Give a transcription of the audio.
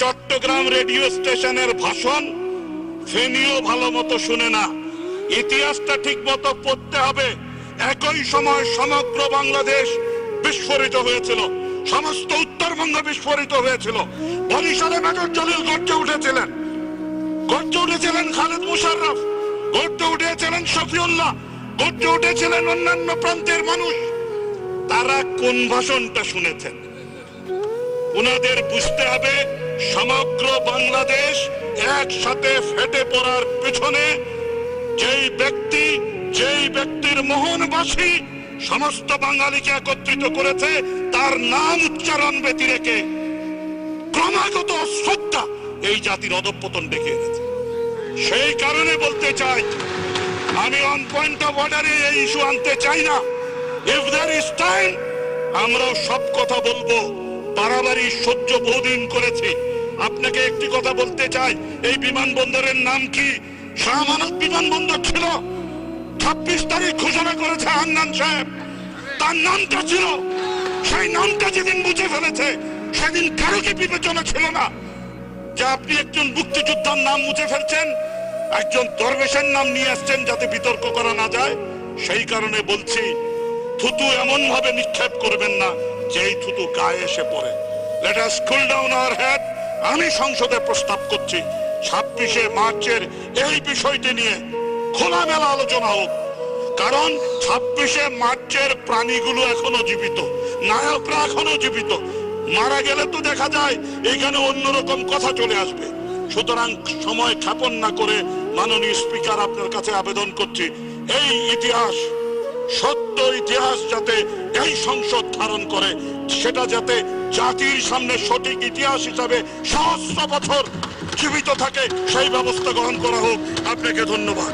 Chittagong radio স্টেশনের ভাষণ ফেনীও ভালো মতো শুনে না। ইতিহাসটা ঠিক মতো পড়তে হবে। একই সময় সমগ্র বাংলাদেশ বিস্ফোরিত হয়েছিল, সমস্ত উত্তরবঙ্গ বিস্ফোরিত হয়েছিল। বরিশালে মেজর জলিল গর্জে উঠেছিলেন, খালেদ মুশাররফ, গর্জে উঠেছিলেন শফিউল্লাহ, গর্জে উঠেছিলেন অন্যান্য প্রান্তের মানুষ। তারা কোন ভাষণটা শুনেছেন? উনাদের বুঝতে হবে সমগ্র বাংলাদেশ একসাথে ফেটে পড়ার পেছনে যেই ব্যক্তির মোহনবাসী সমস্ত বাঙালিকে একত্রিত করেছে, তার নাম উচ্চারণ ব্যতি রেখে ক্রমাগত শ্রদ্ধা এই জাতির অধঃপতন ডেকে এনেছে। সেই কারণে বলতে চাই, আমি অন পয়েন্ট অফ অর্ডারে এই ইস্যু আনতে চাই না। ইফ দেয়ার ইজ টাইম, আমরাও সব কথা বলবো। বাড়াবাড়ি সহ্য বহুদিন করেছি। আপনাকে একটি কথা বলতে চাই, এই বিমানবন্দরের নাম কি? শাহ আমানত বিমানবন্দর ছিল। 26 তারিখ ঘোষণা করেছে হান্নান সাহেব, তার নামটা ছিল। সেই নামটা যেদিন মুছে ফেলেছে, সেদিন কারো কি বিবেচনা ছিল না যে আপনি একজন মুক্তিযোদ্ধার নাম মুছে ফেলছেন, একজন দরবেশের নাম নিয়ে আসছেন যাতে বিতর্ক করা না যায়? সেই কারণে বলছি, থুতু এমন ভাবে নিক্ষেপ করবেন না যেই থুতু গায়ে এসে পড়ে। Let us cool down our head. আমি সংসদে প্রস্তাব করছি 26শে মার্চের এই বিষয়টি নিয়ে খোলামেলা আলোচনা হোক। কারণ 26শে মার্চের প্রাণীগুলো এখনো জীবিত, নায়করা এখনো জীবিত। মারা গেলে তো দেখা যায় এখানে অন্যরকম কথা চলে আসবে। সুতরাং সময় ক্ষেপণ না করে মাননীয় স্পিকার আপনার কাছে আবেদন করছি, এই ইতিহাস, সত্য ইতিহাস যাতে এই সংসদ ধারণ করে, সেটা যাতে জাতির সামনে সঠিক ইতিহাস হিসাবে সহস্র বছর জীবিত থাকে, সেই ব্যবস্থা গ্রহণ করা হোক। আপনাকে ধন্যবাদ।